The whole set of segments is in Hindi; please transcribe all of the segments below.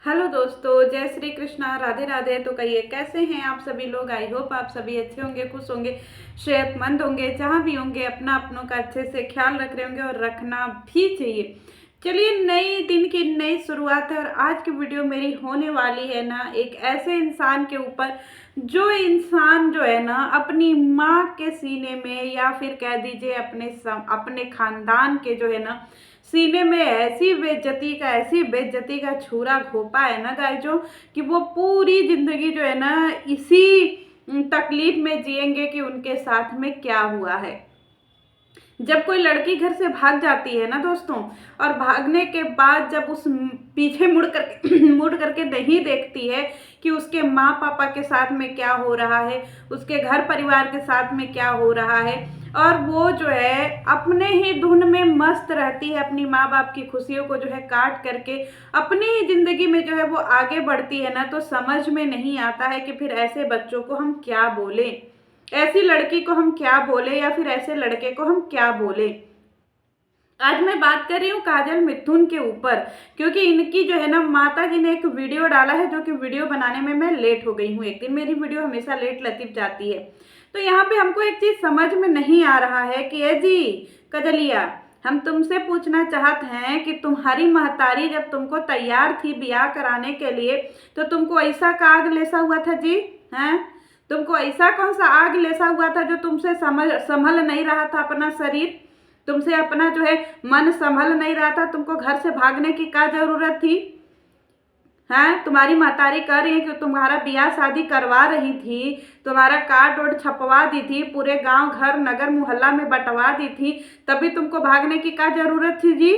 हेलो दोस्तों, जय श्री कृष्णा, राधे राधे। तो कहिए कैसे हैं आप सभी लोग। आई होप आप सभी अच्छे होंगे, खुश होंगे, सेहतमंद होंगे। जहाँ भी होंगे अपना अपनों का अच्छे से ख्याल रख रहे होंगे और रखना भी चाहिए। चलिए, नई दिन की नई शुरुआत है और आज की वीडियो मेरी होने वाली है ना एक ऐसे इंसान के ऊपर जो इंसान जो है ना अपनी माँ के सीने में या फिर कह दीजिए अपने खानदान के जो है ना सीने में ऐसी बेइज्जती का छुरा घोंपा है ना गाय जो कि वो पूरी जिंदगी जो है ना इसी तकलीफ में जिएंगे कि उनके साथ में क्या हुआ है। जब कोई लड़की घर से भाग जाती है ना दोस्तों, और भागने के बाद जब उस पीछे मुड़ कर मुड़ करके नहीं देखती है कि उसके माँ पापा के साथ में क्या हो रहा है, उसके घर परिवार के साथ में क्या हो रहा है, और वो जो है अपने ही धुन में मस्त रहती है, अपनी माँ बाप की खुशियों को जो है काट करके अपनी ही जिंदगी में जो है वो आगे बढ़ती है ना, तो समझ में नहीं आता है कि फिर ऐसे बच्चों को हम क्या बोलें, ऐसी लड़की को हम क्या बोले या फिर ऐसे लड़के को हम क्या बोले। आज मैं बात कर रही हूँ काजल मिथुन के ऊपर, क्योंकि इनकी जो है ना माता जी ने एक वीडियो डाला है, जो कि वीडियो बनाने में मैं लेट हो गई हूँ। एक दिन मेरी वीडियो हमेशा लेट लतीफ जाती है। तो यहाँ पे हमको एक चीज समझ में नहीं आ रहा है कि ए जी कजलिया, हम तुमसे पूछना चाहते हैं कि तुम्हारी महतारी जब तुमको तैयार थी ब्याह कराने के लिए, तो तुमको ऐसा का आग लेसा हुआ था जी? हैं? तुमको ऐसा कौन सा आग लेसा हुआ था जो तुमसे संभल नहीं रहा था अपना शरीर, तुमसे अपना जो है मन संभल नहीं रहा था, तुमको घर से भागने की क्या जरूरत थी? हैं? तुम्हारी महतारी कह रही है कि तुम्हारा ब्याह शादी करवा रही थी, तुम्हारा कार्ड वोर्ड छपवा दी थी, पूरे गांव घर नगर मोहल्ला में बंटवा दी थी, तभी तुमको भागने की क्या जरूरत थी जी?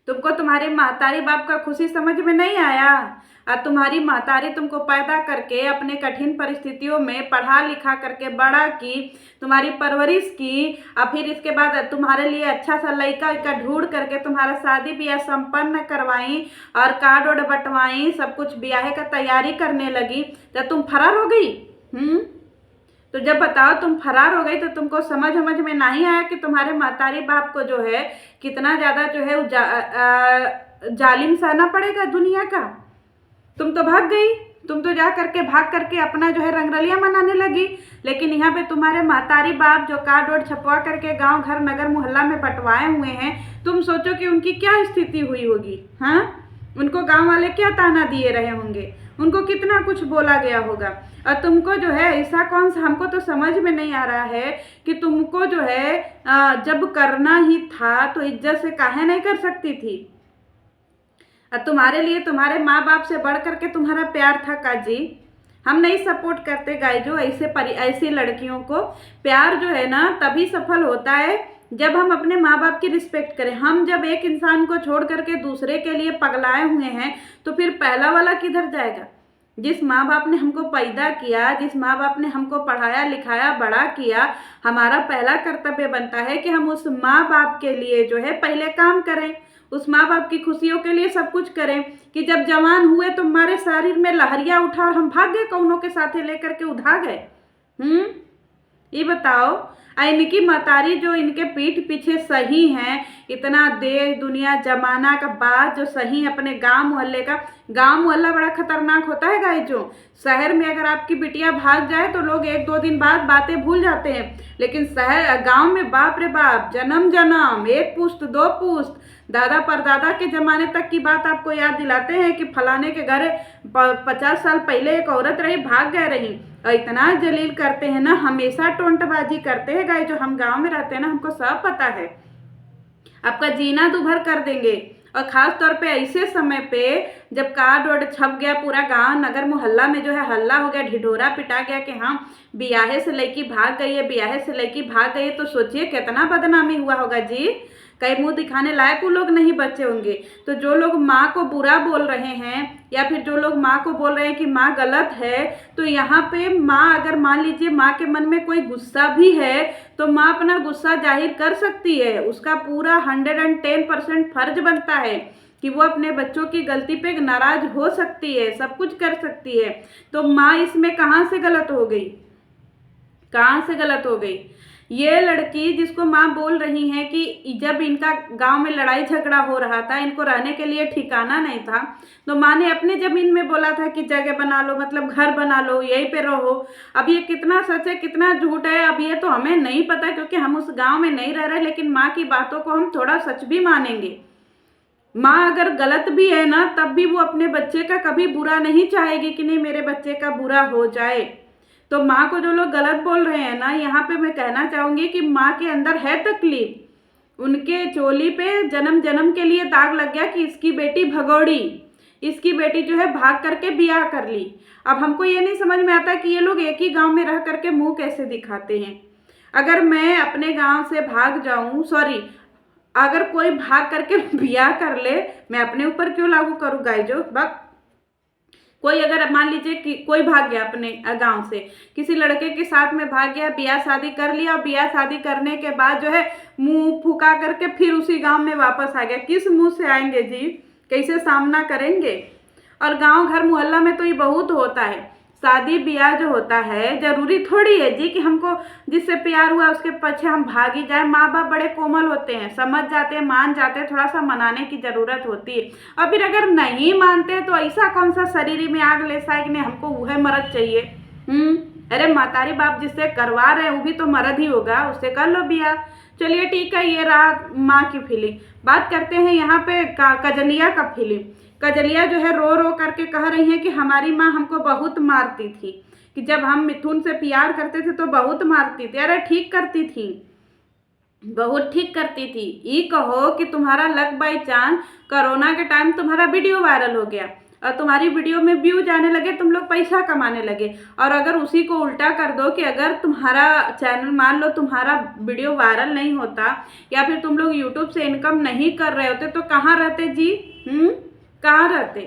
तुमको तुम्हारे महतारी बाप का खुशी समझ में नहीं आया? और तुम्हारी महतारी तुमको पैदा करके अपने कठिन परिस्थितियों में पढ़ा लिखा करके बड़ा की, तुम्हारी परवरिश की, और फिर इसके बाद तुम्हारे लिए अच्छा सा लड़का का ढूंढ करके तुम्हारा शादी ब्याह संपन्न करवाई और कार्ड वोर्ड बंटवाई, सब कुछ ब्याह का तैयारी करने लगी, तो तुम फरार हो गई। तो जब बताओ तुम फरार हो गई तो तुमको समझ समझ में नहीं आया कि तुम्हारे महतारी बाप को जो है कितना ज्यादा जो है जालिम सहना पड़ेगा दुनिया का। तुम तो भाग गई, तुम तो जा करके भाग करके अपना जो है रंगरलियां मनाने लगी, लेकिन यहाँ पे तुम्हारे महतारी बाप जो कार्ड वोर्ड छपवा करके गांव घर नगर मोहल्ला में बंटवाए हुए हैं, तुम सोचो कि उनकी क्या स्थिति हुई होगी। हाँ, उनको गांव वाले क्या ताना दिए रहे होंगे, उनको कितना कुछ बोला गया होगा। और तुमको जो है ऐसा कौन सा, हमको तो समझ में नहीं आ रहा है कि तुमको जो है जब करना ही था तो इज्जत से काहे नहीं कर सकती थी? और तुम्हारे लिए तुम्हारे माँ बाप से बढ़ करके तुम्हारा प्यार था काजी। हम नहीं सपोर्ट करते गाय जो ऐसी लड़कियों को। प्यार जो है ना तभी सफल होता है जब हम अपने माँ बाप की रिस्पेक्ट करें। हम जब एक इंसान को छोड़ करके दूसरे के लिए पगलाए हुए हैं, तो फिर पहला वाला किधर जाएगा? जिस माँ बाप ने हमको पैदा किया, जिस माँ बाप ने हमको पढ़ाया लिखाया बड़ा किया, हमारा पहला कर्तव्य बनता है कि हम उस माँ बाप के लिए जो है पहले काम करें, उस माँ बाप की खुशियों के लिए सब कुछ करें। कि जब जवान हुए तो हमारे शरीर में लहरिया उठा और हम भाग गए कौनों के साथे लेकर के उधा गए। ये बताओ, इनकी महतारी जो इनके पीठ पीछे सही हैं, इतना देश दुनिया जमाना का बाद जो सही अपने गांव मोहल्ले का, गांव मोहल्ला बड़ा खतरनाक होता है गाय जो। शहर में अगर आपकी बिटिया भाग जाए तो लोग एक दो दिन बाद बातें भूल जाते हैं, लेकिन शहर गांव में बाप रे बाप, जन्म जन्म, एक पुश्त दो पुश्त, दादा परदादा के जमाने तक की बात आपको याद दिलाते हैं कि फलाने के घर 50 साल पहले एक औरत रही, भाग गए रही। और इतना जलील करते हैं ना, हमेशा टोंटबाजी करते हैं गाय जो। हम गांव में रहते हैं ना, हमको सब पता है, आपका जीना दुभर कर देंगे। और खास तौर पे ऐसे समय पे जब कार्ड वोर्ड छप गया, पूरा गांव नगर मोहल्ला में जो है हल्ला हो गया, ढिढोरा पिटा गया कि हाँ ब्याहे से लड़की भाग गई है, ब्याहे से लड़की भाग गई है, तो सोचिए कितना बदनामी हुआ होगा जी। कई मुंह दिखाने लायक वो लोग नहीं बचे होंगे। तो जो लोग माँ को बुरा बोल रहे हैं या फिर जो लोग माँ को बोल रहे हैं कि माँ गलत है, तो यहाँ पे माँ, अगर मान लीजिए माँ के मन में कोई गुस्सा भी है तो माँ अपना गुस्सा जाहिर कर सकती है। उसका पूरा 110% फर्ज बनता है कि वो अपने बच्चों की गलती पे नाराज हो सकती है, सब कुछ कर सकती है। तो माँ इसमें कहाँ से गलत हो गई, कहाँ से गलत हो गई? ये लड़की जिसको माँ बोल रही है कि जब इनका गांव में लड़ाई झगड़ा हो रहा था, इनको रहने के लिए ठिकाना नहीं था, तो माँ ने अपने जमीन में बोला था कि जगह बना लो, मतलब घर बना लो, यहीं पे रहो। अब ये कितना सच है कितना झूठ है अब ये तो हमें नहीं पता, क्योंकि हम उस गांव में नहीं रह रहे, लेकिन माँ की बातों को हम थोड़ा सच भी मानेंगे। माँ अगर गलत भी है ना, तब भी वो अपने बच्चे का कभी बुरा नहीं चाहेगी कि नहीं मेरे बच्चे का बुरा हो जाए। तो माँ को जो लोग गलत बोल रहे हैं ना, यहाँ पे मैं कहना चाहूंगी कि माँ के अंदर है तकलीफ, उनके चोली पे जन्म जन्म के लिए दाग लग गया कि इसकी बेटी भगोड़ी, इसकी बेटी जो है भाग करके ब्याह कर ली। अब हमको ये नहीं समझ में आता कि ये लोग एक ही गांव में रह करके मुंह कैसे दिखाते हैं। अगर मैं अपने गांव से भाग जाऊं, सॉरी, अगर कोई भाग करके ब्याह कर ले, मैं अपने ऊपर क्यों लागू करूँ गाइजो। बस कोई अगर मान लीजिए कि कोई भाग गया अपने गांव से, किसी लड़के के साथ में भाग गया, ब्याह शादी कर लिया, और ब्याह शादी करने के बाद जो है मुंह फुका करके फिर उसी गांव में वापस आ गया, किस मुंह से आएंगे जी, कैसे सामना करेंगे। और गांव घर मोहल्ला में तो ये बहुत होता है, शादी ब्याह जो होता है जरूरी थोड़ी है जी कि हमको जिससे प्यार हुआ उसके पीछे हम भाग ही जाए। माँ बाप बड़े कोमल होते हैं, समझ जाते हैं, मान जाते हैं, थोड़ा सा मनाने की जरूरत होती है। और फिर अगर नहीं मानते तो ऐसा कौन सा शरीर में आग लेसा है कि नहीं हमको वह मर्द चाहिए। अरे मातारी बाप जिससे करवा रहे हैं वो भी तो मर्द ही होगा, उससे कर लो ब्याह। चलिए ठीक है, ये रहा माँ की फीलिंग। बात करते हैं यहाँ पे कजलिया का फीलिंग। कजलिया जो है रो रो करके कह रही है कि हमारी माँ हमको बहुत मारती थी, कि जब हम मिथुन से प्यार करते थे तो बहुत मारती थी। अरे ठीक करती थी, बहुत ठीक करती थी। ये कहो कि तुम्हारा लक बाई चांस कोरोना के टाइम तुम्हारा वीडियो वायरल हो गया और तुम्हारी वीडियो में व्यूज आने लगे, तुम लोग पैसा कमाने लगे। और अगर उसी को उल्टा कर दो कि अगर तुम्हारा चैनल, मान लो तुम्हारा वीडियो वायरल नहीं होता या फिर तुम लोग यूट्यूब से इनकम नहीं कर रहे होते, तो कहाँ रहते जी? कहाँ रहते?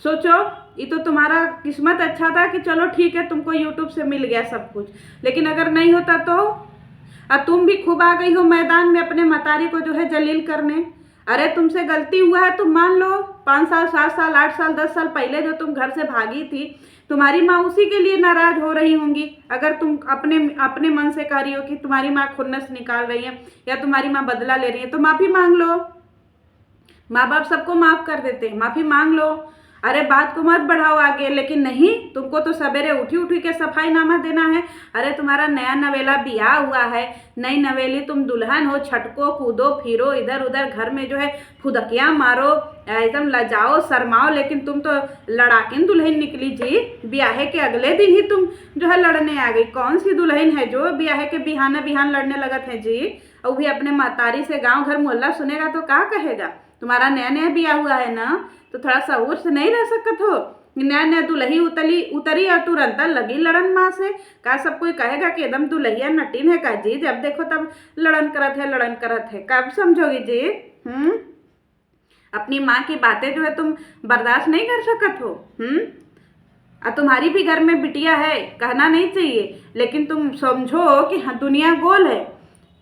सोचो, ये तो तुम्हारा किस्मत अच्छा था कि चलो ठीक है तुमको यूट्यूब से मिल गया सब कुछ, लेकिन अगर नहीं होता तो। और तुम भी खूब आ गई हो मैदान में अपने मतारी को जो है जलील करने। अरे तुमसे गलती हुआ है तुम मान लो, 5 साल 7 साल 8 साल 10 साल पहले जो तुम घर से भागी थी, तुम्हारी माँ उसी के लिए नाराज हो रही होंगी। अगर तुम अपने मन से कह रही हो कि तुम्हारी माँ खुन्नस निकाल रही है या तुम्हारी माँ बदला ले रही है, तो माफ़ी मांग लो। माँ बाप सबको माफ़ कर देते हैं, माफ़ी मांग लो। अरे बात को मत बढ़ाओ आगे, लेकिन नहीं, तुमको तो सवेरे उठी उठी के सफाईनामा देना है। अरे तुम्हारा नया नवेला ब्याह हुआ है, नई नवेली तुम दुल्हन हो, छटको कूदो फिरो इधर उधर, घर में जो है फुदकियाँ मारो, एकदम लजाओ शर्माओ, लेकिन तुम तो लड़ाकिन दुल्हन निकली जी। ब्याह के अगले दिन ही तुम जो है लड़ने आ गई। कौन सी दुल्हन है जो ब्याह के बिहाना बिहान लड़ने लगत है जी? और भी अपने महतारी से गाँव घर मोहल्ला सुनेगा तो क्या कहेगा? तुम्हारा नया नया ब्याह हुआ है ना, तो थोड़ा सहूर से नहीं रह सकत हो? नया नया दुल्ही उतरी और तुरंत लगी लड़न माँ से। का सब कोई कहेगा कि एकदम दुल्हिया नटीन है का जी, जब देखो तब लड़न करत है। कब समझोगी जी? अपनी माँ की बातें जो है तुम बर्दाश्त नहीं कर सकत हो। तुम्हारी भी घर में बिटिया है, कहना नहीं चाहिए, लेकिन तुम समझो कि हाँ दुनिया गोल है।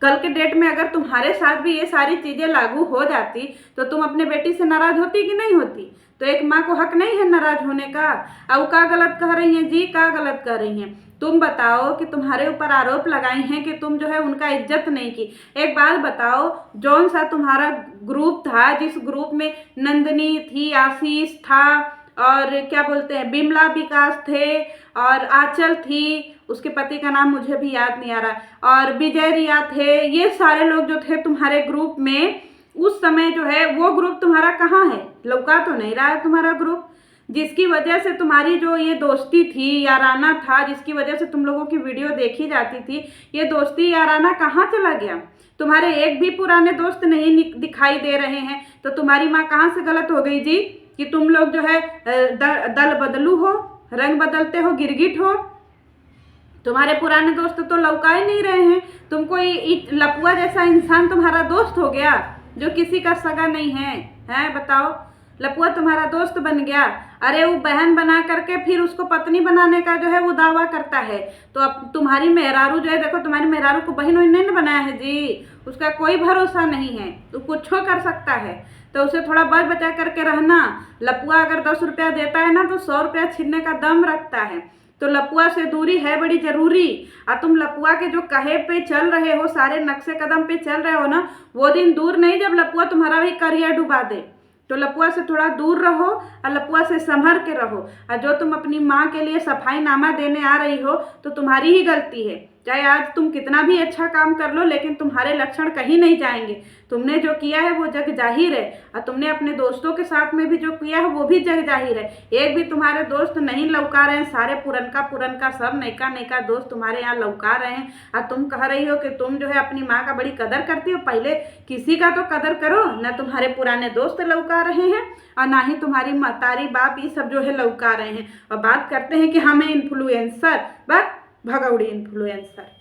कल के डेट में अगर तुम्हारे साथ भी ये सारी चीज़ें लागू हो जाती तो तुम अपने बेटी से नाराज़ होती कि नहीं होती? तो एक माँ को हक नहीं है नाराज़ होने का। अब क्या गलत कह रही हैं जी, क्या गलत कह रही हैं? तुम बताओ कि तुम्हारे ऊपर आरोप लगाए हैं कि तुम जो है उनका इज्जत नहीं की। एक बात बताओ, जौन सा तुम्हारा ग्रुप था, जिस ग्रुप में नंदनी थी, आशीष था, और क्या बोलते हैं बिमला विकास थे, और आंचल थी, उसके पति का नाम मुझे भी याद नहीं आ रहा, और विजय रिया थे, ये सारे लोग जो थे तुम्हारे ग्रुप में, उस समय जो है वो ग्रुप तुम्हारा कहाँ है? लौका तो नहीं रहा है तुम्हारा ग्रुप। जिसकी वजह से तुम्हारी जो ये दोस्ती थी, याराना था, जिसकी वजह से तुम लोगों की वीडियो देखी जाती थी, ये दोस्ती याराना कहाँ चला गया? तुम्हारे एक भी पुराने दोस्त नहीं दिखाई दे रहे हैं, तो तुम्हारी माँ कहाँ से गलत हो गई जी कि तुम लोग जो है दल बदलू हो, रंग बदलते हो, गिरगिट हो। तुम्हारे पुराने दोस्त तो लौका ही नहीं रहे हैं। तुमको लपुआ जैसा इंसान तुम्हारा दोस्त हो गया जो किसी का सगा नहीं है बताओ? लपुआ तुम्हारा दोस्त बन गया। अरे वो बहन बना करके फिर उसको पत्नी बनाने का जो है वो दावा करता है। तो अब तुम्हारी मेहरारू जो है, देखो तुम्हारी मेहरारू को बहन नहीं बनाया है जी, उसका कोई भरोसा नहीं है, तो कुछ कर सकता है, तो उसे थोड़ा बच बचा करके रहना। लपुआ अगर 10 रुपया देता है ना तो 100 रुपया छीनने का दम रखता है। तो लपुआ से दूरी है बड़ी जरूरी। और तुम लपुआ के जो कहे पे चल रहे हो, सारे नक्शे कदम पे चल रहे हो ना, वो दिन दूर नहीं जब लपुआ तुम्हारा भी करियर डुबा दे। तो लपुआ से थोड़ा दूर रहो और लपुआ से संभर के रहो। और जो तुम अपनी माँ के लिए सफाईनामा देने आ रही हो तो तुम्हारी ही गलती है। चाहे आज तुम कितना भी अच्छा काम कर लो, लेकिन तुम्हारे लक्षण कहीं नहीं जाएंगे। तुमने जो किया है वो जग जाहिर है, और तुमने अपने दोस्तों के साथ में भी जो किया है वो भी जग जाहिर है। एक भी तुम्हारे दोस्त नहीं लौका रहे हैं, सारे पुरनका सब नैका दोस्त तुम्हारे यहाँ लौका रहे हैं। और तुम कह रही हो कि तुम जो है अपनी माँ का बड़ी कदर करती हो। पहले किसी का तो कदर करो, न तुम्हारे पुराने दोस्त लौका रहे हैं और ना ही तुम्हारी महतारी बाप ये सब जो है लौका रहे हैं। और बात करते हैं कि हमें इन्फ्लुएंसर, बस भगौड़ी इन्फ्लुएंसर।